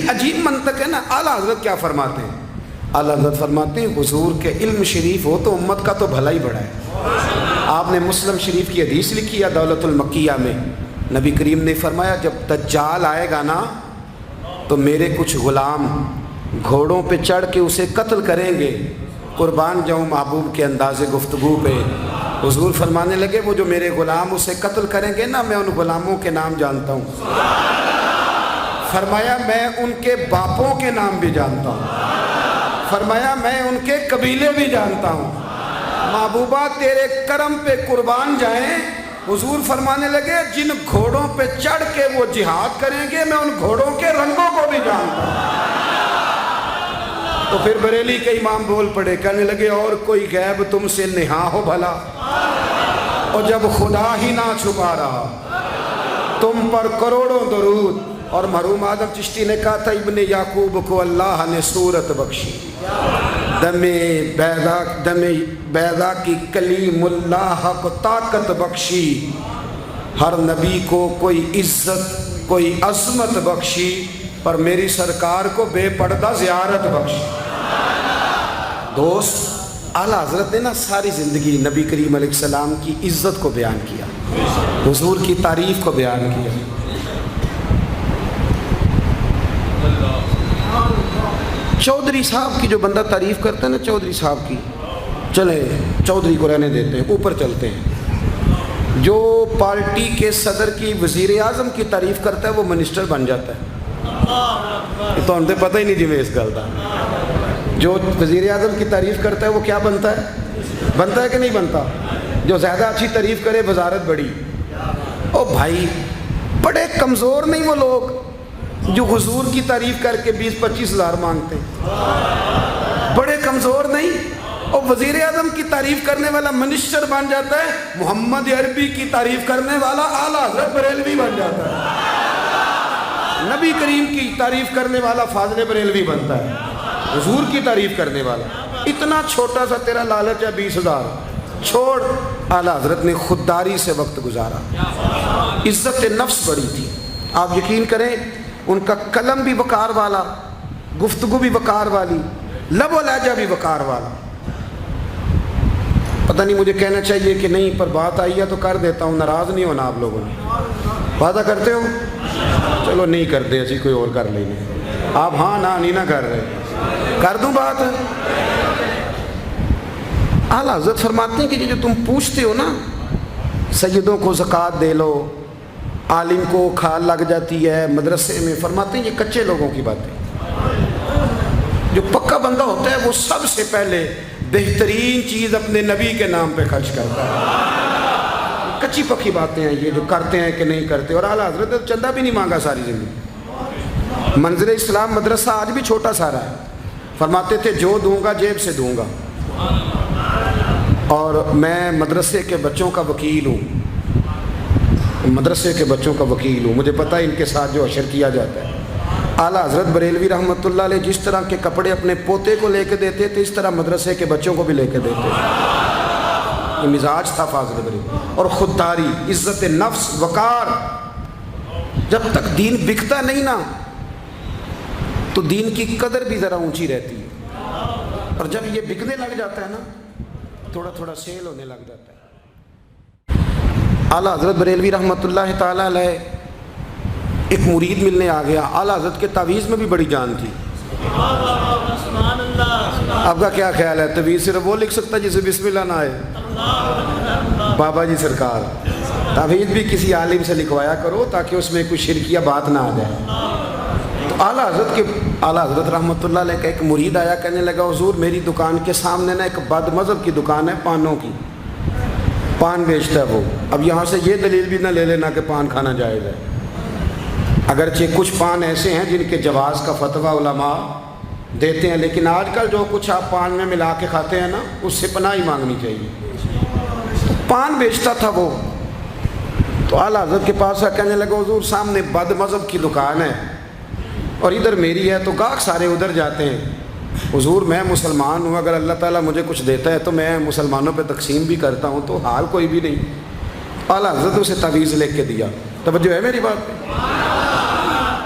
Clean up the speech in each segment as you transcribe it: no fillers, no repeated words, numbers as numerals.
کتنی عجیب منطق ہے نا. اعلیٰ حضرت کیا فرماتے ہیں؟ اعلیٰ حضرت فرماتے ہیں حضور کے علم شریف ہو تو امت کا تو بھلا ہی بڑا ہے. آپ نے مسلم شریف کی حدیث لکھی ہے دولت المکیہ میں. نبی کریم نے فرمایا جب دجال آئے گا نا تو میرے کچھ غلام گھوڑوں پہ چڑھ کے اسے قتل کریں گے. قربان جاؤں محبوب کے انداز گفتگو پہ. حضور فرمانے لگے وہ جو میرے غلام اسے قتل کریں گے نا میں ان غلاموں کے نام جانتا ہوں. فرمایا میں ان کے باپوں کے نام بھی جانتا ہوں. فرمایا میں ان کے قبیلے بھی جانتا ہوں. محبوبہ تیرے کرم پہ قربان جائیں. حضور فرمانے لگے جن گھوڑوں پہ چڑھ کے وہ جہاد کریں گے میں ان گھوڑوں کے رنگوں کو بھی جانتا ہوں. تو پھر بریلی کے امام بول پڑے کہنے لگے اور کوئی غیب تم سے نہا ہو بھلا. اور جب خدا ہی نہ چھپا رہا تم پر کروڑوں درود. اور مرحوم آدم چشتی نے کہا تھا ابن یعقوب کو اللہ نے صورت بخشی. دم بیضا کی کلیم اللہ کو طاقت بخشی. ہر نبی کو کوئی عزت کوئی عظمت بخشی پر میری سرکار کو بے پردہ زیارت بخشی. دوست اعلیٰ حضرت نے نا ساری زندگی نبی کریم علیہ السلام کی عزت کو بیان کیا, حضور کی تعریف کو بیان کیا. چودھری صاحب کی جو بندہ تعریف کرتا ہے نا چودھری صاحب کی, چلیں چودھری کو رہنے دیتے ہیں اوپر چلتے ہیں. جو پارٹی کے صدر کی وزیر اعظم کی تعریف کرتا ہے وہ منسٹر بن جاتا ہے. یہ تو ہم سے پتہ ہی نہیں جی میں اس گل کا. جو وزیر اعظم کی تعریف کرتا ہے وہ کیا بنتا ہے کہ نہیں بنتا؟ جو زیادہ اچھی تعریف کرے وزارت بڑی. او بھائی بڑے کمزور نہیں وہ لوگ جو حضور کی تعریف کر کے 20-25 ہزار مانگتے ہیں. بڑے کمزور نہیں. اور وزیر اعظم کی تعریف کرنے والا منسٹر بن جاتا ہے. محمد عربی کی تعریف کرنے والا اعلیٰ حضرت بریلوی بن جاتا ہے. نبی کریم کی تعریف کرنے والا فاضل بریلوی بنتا ہے. حضور کی تعریف کرنے والا اتنا چھوٹا سا تیرا لالچ ہے 20,000 چھوڑ. اعلیٰ حضرت نے خودداری سے وقت گزارا. عزت نفس بڑی تھی. آپ یقین کریں ان کا قلم بھی وقار والا, گفتگو بھی وقار والی, لب و لہجہ بھی وقار والا. پتہ نہیں مجھے کہنا چاہیے کہ نہیں پر بات آئی ہے تو کر دیتا ہوں. ناراض نہیں ہونا آپ لوگوں نے. وعدہ کرتے ہو؟ چلو نہیں کرتے ایسی کوئی اور کر لیں گے. آپ ہاں نہیں نہ کر رہے. کر دوں بات. اعلیٰ حضرت فرماتے ہیں کہ جو تم پوچھتے ہو نا سیدوں کو زکوٰۃ دے لو, عالم کو کھال لگ جاتی ہے مدرسے میں, فرماتے ہیں یہ کچے لوگوں کی باتیں. جو پکا بندہ ہوتا ہے وہ سب سے پہلے بہترین چیز اپنے نبی کے نام پہ خرچ کرتا ہے. کچی پکی باتیں ہیں یہ جو کرتے ہیں کہ نہیں کرتے. اور اعلیٰ حضرت نے چندہ بھی نہیں مانگا ساری زندگی. منظر اسلام مدرسہ آج بھی چھوٹا سارا ہے. فرماتے تھے جو دوں گا جیب سے دوں گا, اور میں مدرسے کے بچوں کا وکیل ہوں. مدرسے کے بچوں کا وکیل ہوں. مجھے پتہ ہے ان کے ساتھ جو اشر کیا جاتا ہے. اعلیٰ حضرت بریلوی رحمۃ اللہ علیہ جس طرح کے کپڑے اپنے پوتے کو لے کے دیتے تھے اس طرح مدرسے کے بچوں کو بھی لے کے دیتے. یہ مزاج تھا فاضل بریلوی. اور خودداری, عزت نفس, وقار. جب تک دین بکتا نہیں نا تو دین کی قدر بھی ذرا اونچی رہتی ہے. اور جب یہ بکنے لگ جاتا ہے نا تھوڑا تھوڑا سیل ہونے لگ جاتا ہے. اعلیٰ حضرت بریلوی رحمۃ اللہ تعالیٰ علیہ ایک مرید ملنے آ گیا. اعلیٰ حضرت کے تعویذ میں بھی بڑی جان تھی. آپ کا کیا خیال ہے تعویذ صرف وہ لکھ سکتا جسے بسم اللہ نہ آئے؟ بابا جی سرکار تعویذ بھی کسی عالم سے لکھوایا کرو تاکہ اس میں کوئی شرکیہ بات نہ آ جائے. تو اعلیٰ حضرت رحمۃ اللہ علیہ کا ایک مرید آیا, کہنے لگا حضور میری دکان کے سامنے نا ایک بد مذہب کی دکان ہے پانوں کی, پان بیچتا ہے وہ. اب یہاں سے یہ دلیل بھی نہ لے لینا کہ پان کھانا جائز ہے. اگرچہ کچھ پان ایسے ہیں جن کے جواز کا فتویٰ علماء دیتے ہیں, لیکن آج کل جو کچھ آپ پان میں ملا کے کھاتے ہیں نا اس سے پناہ ہی مانگنی چاہیے. پان بیچتا تھا وہ. تو اعلیٰ حضرت کے پاس کہنے لگا حضور سامنے بد مذہب کی دکان ہے اور ادھر میری ہے تو گاہک سارے ادھر جاتے ہیں. حضور میں مسلمان ہوں, اگر اللہ تعالیٰ مجھے کچھ دیتا ہے تو میں مسلمانوں پہ تقسیم بھی کرتا ہوں, تو حال کوئی بھی نہیں. اعلیٰ حضرت اسے تعویذ لکھ کے دیا. توجہ ہے میری بات پہ؟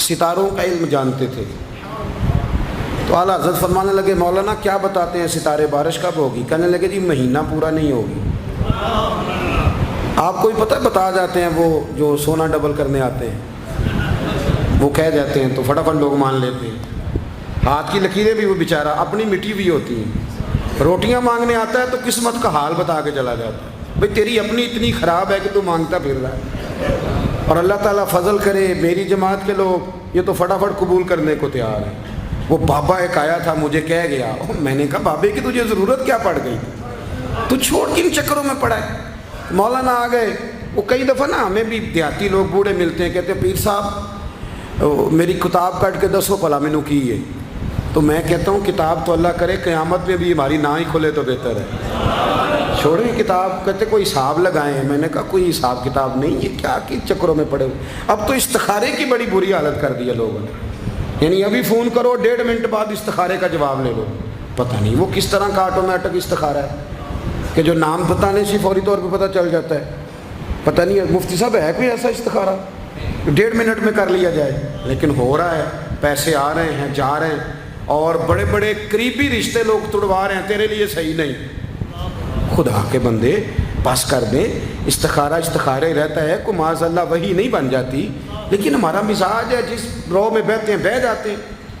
ستاروں کا علم جانتے تھے. تو اعلیٰ حضرت فرمانے لگے مولانا کیا بتاتے ہیں ستارے بارش کب ہوگی؟ کہنے لگے جی مہینہ پورا نہیں ہوگی. آپ کو ہی پتہ ہے بتا جاتے ہیں وہ جو سونا ڈبل کرنے آتے ہیں وہ کہہ جاتے ہیں تو فٹافٹ لوگ مان لیتے ہیں. ہاتھ کی لکیریں بھی وہ بیچارہ اپنی مٹی بھی ہوتی ہیں. روٹیاں مانگنے آتا ہے تو قسمت کا حال بتا کے چلا جاتا ہے بھئی تیری اپنی اتنی خراب ہے کہ تو مانگتا پھر رہا ہے. اور اللہ تعالیٰ فضل کرے میری جماعت کے لوگ یہ تو فٹافٹ قبول کرنے کو تیار ہیں. وہ بابا ایک آیا تھا مجھے کہہ گیا, میں نے کہا بابے کی تجھے ضرورت کیا پڑ گئی, تو چھوڑ کن چکروں میں پڑا ہے. مولانا آ گئے. وہ کئی دفعہ نا ہمیں بھی دیہاتی لوگ بوڑھے ملتے ہیں, کہتے ہیں پیر صاحب میری کتاب کٹ کے 10 بھلا مینوں کی ہے. تو میں کہتا ہوں کتاب تو اللہ کرے قیامت میں بھی ہماری نہ ہی کھلے تو بہتر ہے, چھوڑیں کتاب. کہتے کوئی حساب لگائیں. میں نے کہا کوئی حساب کتاب نہیں, یہ کیا کن چکروں میں پڑے ہوئے. اب تو استخارے کی بڑی بری حالت کر دی ہے لوگوں نے, یعنی ابھی فون کرو 1.5 منٹ بعد استخارے کا جواب لے لو. پتہ نہیں وہ کس طرح کا آٹومیٹک استخارہ ہے کہ جو نام بتانے سے فوری طور پہ پتہ چل جاتا ہے. پتہ نہیں مفتی صاحب ہے کوئی ایسا استخارہ 1.5 منٹ میں کر لیا جائے, لیکن ہو رہا ہے. پیسے آ رہے ہیں جا رہے ہیں, اور بڑے بڑے قریبی رشتے لوگ تڑوا رہے ہیں تیرے لیے صحیح نہیں. خدا کے بندے پاس کر دیں. استخارے رہتا ہے, کوئی معاذ اللہ وہی نہیں بن جاتی, لیکن ہمارا مزاج ہے جس رو میں بہتے ہیں بہہ جاتے ہیں.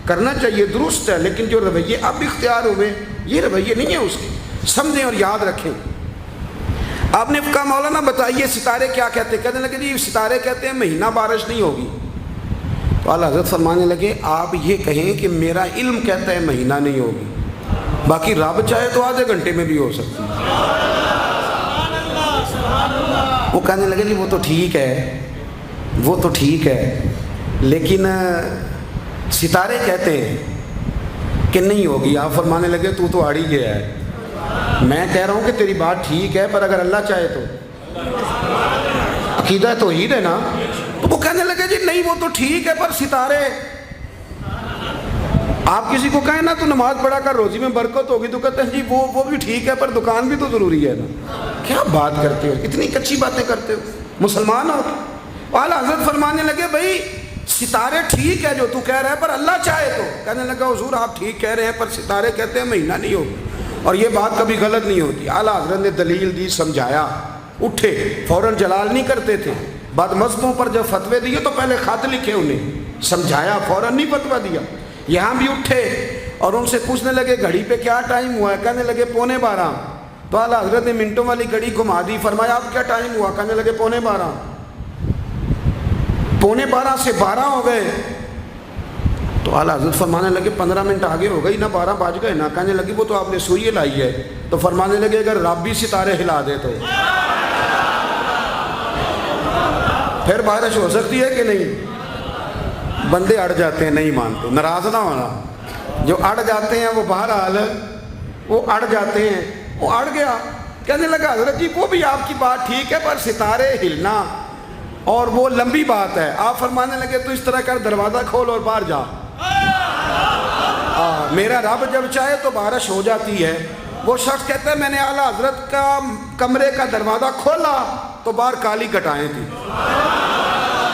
کرنا چاہیے درست ہے, لیکن جو رویے اب اختیار ہوئے یہ رویے نہیں ہیں اس کے. سمجھیں اور یاد رکھیں. آپ نے کہا مولانا بتائیے ستارے کیا کہتے ہیں؟ کہنے لگے جی ستارے کہتے ہیں مہینہ بارش نہیں ہوگی. تو اعلیٰ حضرت فرمانے لگے آپ یہ کہیں کہ میرا علم کہتا ہے مہینہ نہیں ہوگی, باقی رب چاہے تو آدھے گھنٹے میں بھی ہو سکتی ہے. وہ کہنے لگے جی وہ تو ٹھیک ہے, لیکن ستارے کہتے ہیں کہ نہیں ہوگی. آپ فرمانے لگے تو اڑ ہی گیا ہے. میں کہہ رہا ہوں کہ تیری بات ٹھیک ہے, پر اگر اللہ چاہے تو عقیدہ توحید ہے نا. تو وہ کہنے لگے جی نہیں وہ تو ٹھیک ہے, پر ستارے آپ کسی کو کہیں نا تو نماز پڑھا کر روزی میں برکت ہوگی, تو کہتے ہیں جی وہ بھی ٹھیک ہے, پر دکان بھی تو ضروری ہے نا. کیا بات کرتے ہو, اتنی کچی باتیں کرتے ہو, مسلمان ہو. اعلیٰ حضرت فرمانے لگے بھائی ستارے ٹھیک ہے جو تو کہہ رہا ہے, پر اللہ چاہے تو. کہنے لگا حضور آپ ٹھیک کہہ رہے ہیں, پر ستارے کہتے ہیں مہینہ نہیں ہوگا, اور یہ بات کبھی غلط نہیں ہوتی. اعلیٰ حضرت نے دلیل دی, سمجھایا, اٹھے, فوراً جلال نہیں کرتے تھے. بعد مذہبوں پر جب فتوے دیے تو پہلے خط لکھے, انہیں سمجھایا, فوراً نہیں فتویٰ دیا. یہاں بھی اٹھے اور ان سے پوچھنے لگے گھڑی پہ کیا ٹائم ہوا ہے؟ کہنے لگے 11:15. تو اعلیٰ حضرت نے منٹوں والی گھڑی گھما دی. فرمایا اب کیا ٹائم ہوا؟ کہنے لگے 11:15. 11:15 سے 12 ہو گئے. تو اعلیٰ حضرت فرمانے لگے 15 منٹ آگے ہو گئی نا, 12 بج گئے نا. کہنے لگے وہ تو آپ نے سوئی لائی ہے. تو فرمانے لگے اگر رب بھی ستارے ہلا دے تو پھر بارش ہو سکتی ہے کہ نہیں؟ بندے اڑ جاتے ہیں, نہیں مانتے. ناراض نہ ہونا, جو اڑ جاتے ہیں وہ بہرحال وہ اڑ جاتے ہیں. وہ اڑ گیا. کہنے لگا حضرت جی وہ بھی آپ کی بات ٹھیک ہے, پر ستارے ہلنا اور وہ لمبی بات ہے. آپ فرمانے لگے تو اس طرح کر دروازہ کھول اور باہر جا. میرا رب جب چاہے تو بارش ہو جاتی ہے. وہ شخص کہتا ہے میں نے اعلیٰ حضرت کا کمرے کا دروازہ کھولا تو باہر کالی کٹائیں تھی.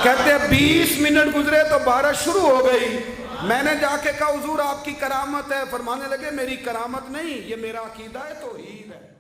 کہتے ہیں 20 منٹ گزرے تو بارش شروع ہو گئی. میں نے جا کے کہا حضور آپ کی کرامت ہے. فرمانے لگے میری کرامت نہیں, یہ میرا عقیدہ ہے توحید ہے.